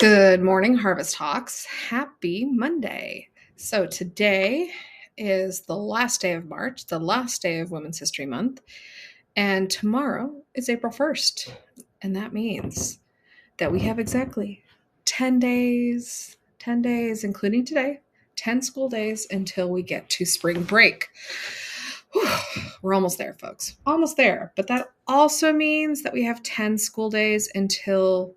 Good morning, Harvest Hawks. Happy Monday. So, today is the last day of March, the last day of Women's History Month, and tomorrow is April 1st. And that means that we have exactly 10 days, including today, 10 school days until we get to spring break. Whew, we're almost there, folks. Almost there. But that also means that we have 10 school days until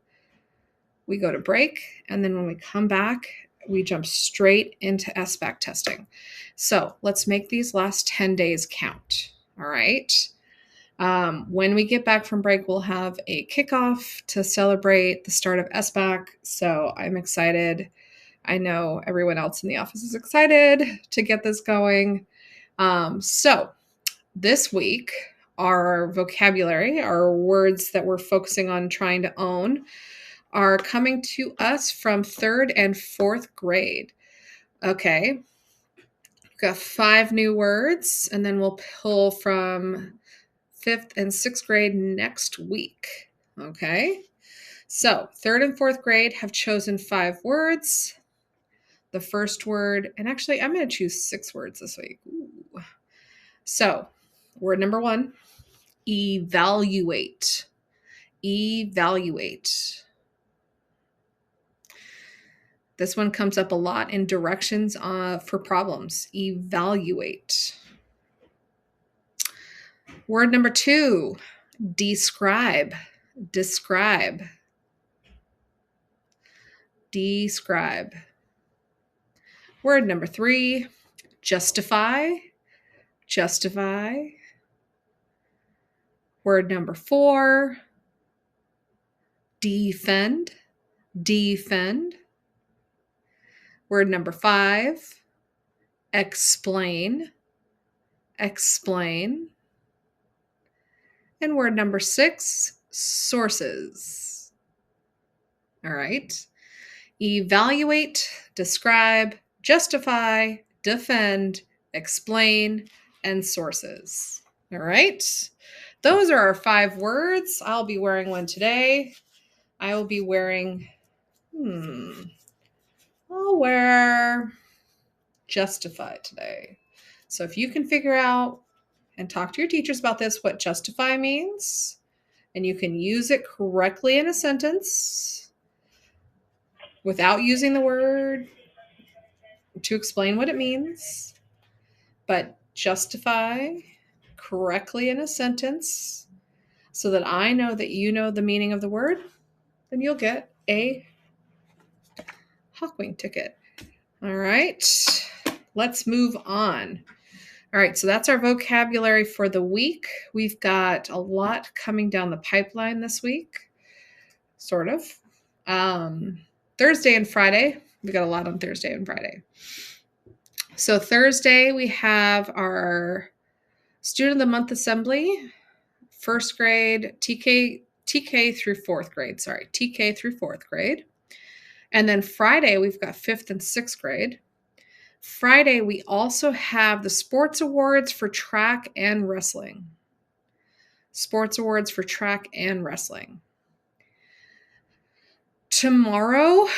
we go to break, and then when we come back, we jump straight into SBAC testing. So let's make these last 10 days count. All right. When we get back from break, we'll have a kickoff to celebrate the start of SBAC. So I'm excited. I know everyone else in the office is excited to get this going. So this week, our vocabulary, our words that we're focusing on trying to own, are coming to us from 3rd and 4th grade. Okay. We've got 5 new words, and then we'll pull from 5th and 6th grade next week. Okay. So 3rd and 4th grade have chosen 5 words. The first word, and actually I'm going to choose 6 words this week. Ooh. So word number 1, evaluate. Evaluate. This one comes up a lot in directions for problems. Evaluate. Word number 2, describe. Describe. Describe. Word number 3, justify. Justify. Word number 4, defend. Defend. Word number 5, explain. Explain. And word number 6, sources. All right. Evaluate, describe, justify, defend, explain, and sources. All right. Those are our 5 words. I'll be wearing one today. I will be wearing, I'll wear justify today. So if you can figure out and talk to your teachers about this, what justify means, and you can use it correctly in a sentence without using the word to explain what it means, but justify correctly in a sentence so that I know that you know the meaning of the word, then you'll get a Hawkwing ticket. All right, let's move on. All right, so that's our vocabulary for the week. We've got a lot coming down the pipeline this week, sort of. Thursday and Friday, we got a lot on Thursday and Friday. So Thursday, we have our Student of the Month Assembly, 1st grade, TK through 4th grade, TK through 4th grade. And then Friday, we've got 5th and 6th grade. Friday, we also have the sports awards for track and wrestling. Sports awards for track and wrestling. Tomorrow,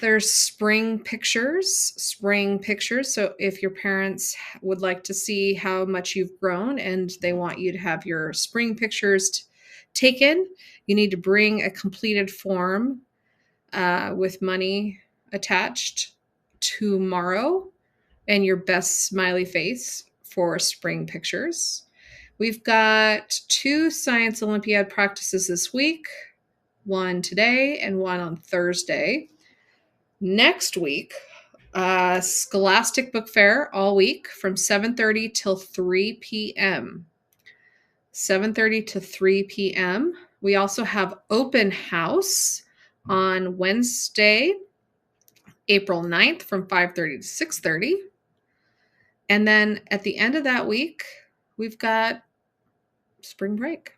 there's spring pictures. So if your parents would like to see how much you've grown and they want you to have your spring pictures taken, you need to bring a completed form with money attached tomorrow and your best smiley face for spring pictures. We've got 2 Science Olympiad practices this week, one today and one on Thursday. Next week, Scholastic Book Fair all week from 7:30 till 3 p.m. 7:30 to 3 p.m. We also have open house on Wednesday, April 9th from 5:30 to 6:30. And then at the end of that week, we've got spring break.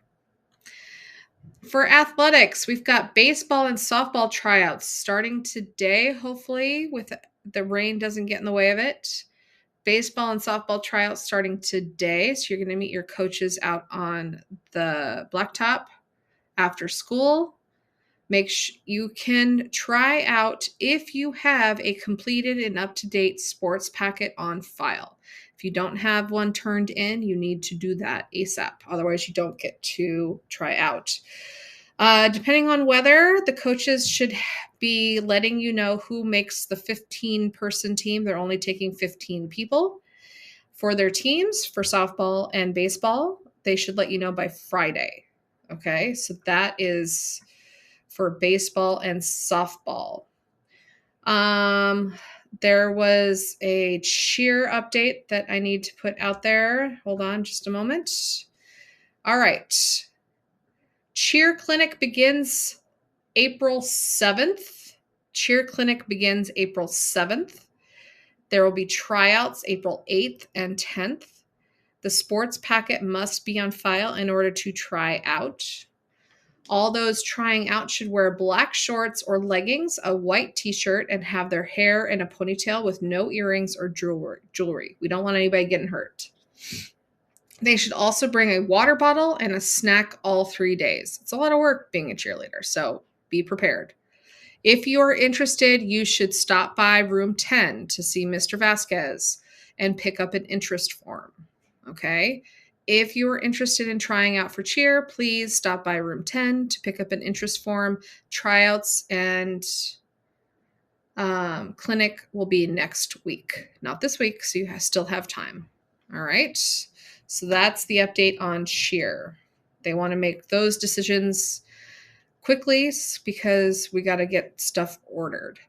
For athletics, we've got baseball and softball tryouts starting today, hopefully, with the rain doesn't get in the way of it. Baseball and softball tryouts starting today. So you're going to meet your coaches out on the blacktop after school. You can try out if you have a completed and up-to-date sports packet on file. If you don't have one turned in, you need to do that ASAP. Otherwise, you don't get to try out. Depending on weather, the coaches should be letting you know who makes the 15-person team. They're only taking 15 people for their teams for softball and baseball. They should let you know by Friday. Okay, so that is for baseball and softball. There was a cheer update that I need to put out there. Hold on just a moment. All right. Cheer clinic begins April 7th. Cheer clinic begins April 7th. There will be tryouts April 8th and 10th. The sports packet must be on file in order to try out. All those trying out should wear black shorts or leggings, a white t-shirt, and have their hair in a ponytail with no earrings or jewelry. We don't want anybody getting hurt. They should also bring a water bottle and a snack all 3 days. It's a lot of work being a cheerleader, so be prepared. If you are interested, you should stop by room 10 to see Mr. Vasquez and pick up an interest form. Okay? If you are interested in trying out for cheer, please stop by room 10 to pick up an interest form. Tryouts and clinic will be next week, not this week, so you still have time. All right? So that's the update on cheer. They want to make those decisions quickly because we got to get stuff ordered.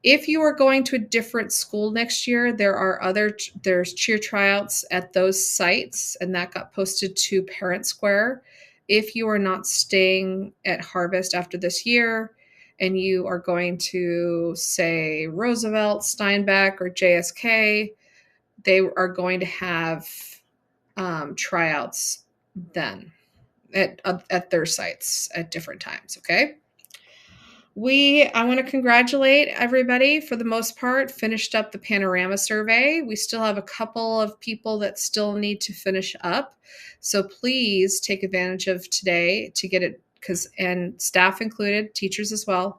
If you are going to a different school next year, there's cheer tryouts at those sites, and that got posted to Parent Square. If you are not staying at Harvest after this year and you are going to, say, Roosevelt, Steinbeck, or JSK, they are going to have tryouts then at their sites at different times. Okay. I want to congratulate everybody, for the most part, finished up the panorama survey. We still have a couple of people that still need to finish up. So please take advantage of today to get it, and staff included, teachers as well.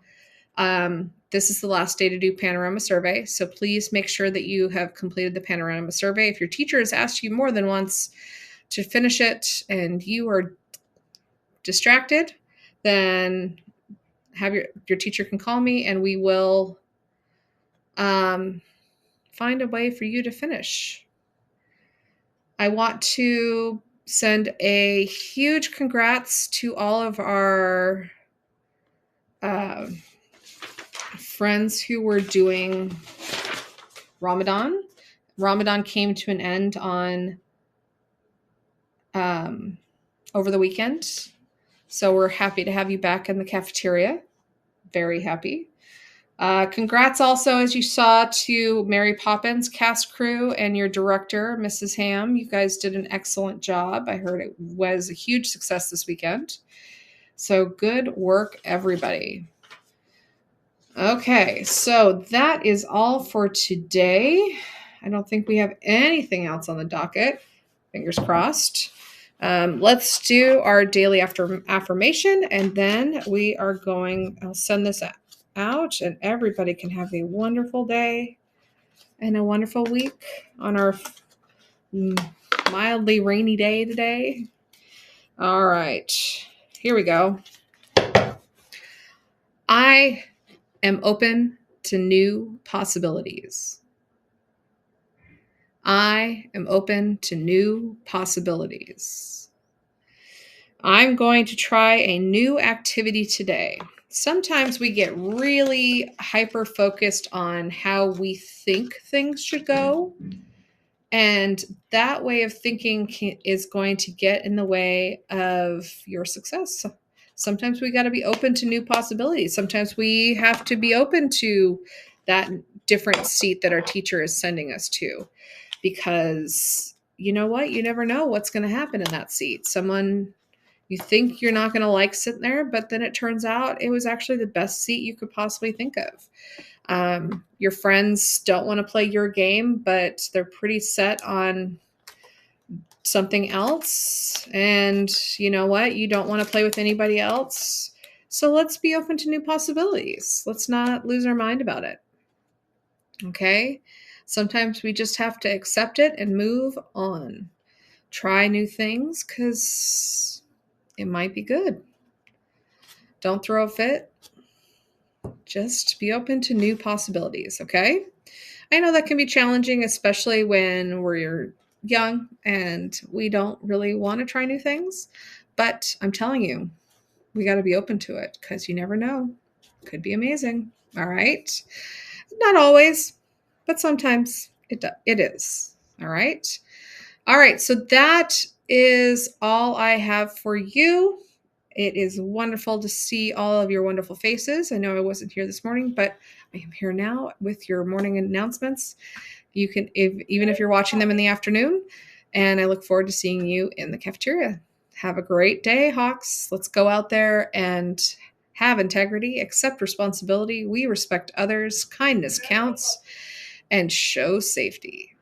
This is the last day to do panorama survey. So please make sure that you have completed the panorama survey. If your teacher has asked you more than once to finish it and you are distracted, then have your teacher can call me and we will find a way for you to finish. I want to send a huge congrats to all of our friends who were doing Ramadan. Ramadan came to an end on over the weekend. So we're happy to have you back in the cafeteria. Very happy. Congrats also, as you saw, to Mary Poppins cast crew and your director, Mrs. Ham. You guys did an excellent job. I heard it was a huge success this weekend. So good work, everybody. Okay, so that is all for today. I don't think we have anything else on the docket. Fingers crossed. Let's do our daily affirmation, and then I'll send this out, and everybody can have a wonderful day and a wonderful week on our mildly rainy day today. All right, here we go. I am open to new possibilities. I am open to new possibilities. I'm going to try a new activity today. Sometimes we get really hyper-focused on how we think things should go. And that way of thinking is going to get in the way of your success. Sometimes we got to be open to new possibilities. Sometimes we have to be open to that different seat that our teacher is sending us to. Because you know what? You never know what's going to happen in that seat. Someone you think you're not going to like sitting there, but then it turns out it was actually the best seat you could possibly think of. Your friends don't want to play your game, but they're pretty set on something else. And you know what? You don't want to play with anybody else. So let's be open to new possibilities. Let's not lose our mind about it. Okay? Sometimes we just have to accept it and move on. Try new things because it might be good. Don't throw a fit. Just be open to new possibilities, okay? I know that can be challenging, especially when we're young and we don't really want to try new things. But I'm telling you, we got to be open to it because you never know. Could be amazing. All right. Not always, but sometimes it is. All right. All right. So that is all I have for you. It is wonderful to see all of your wonderful faces. I know I wasn't here this morning, but I am here now with your morning announcements. You can, even if you're watching them in the afternoon, and I look forward to seeing you in the cafeteria. Have a great day, Hawks. Let's go out there and have integrity, accept responsibility. We respect others, kindness counts, and show safety.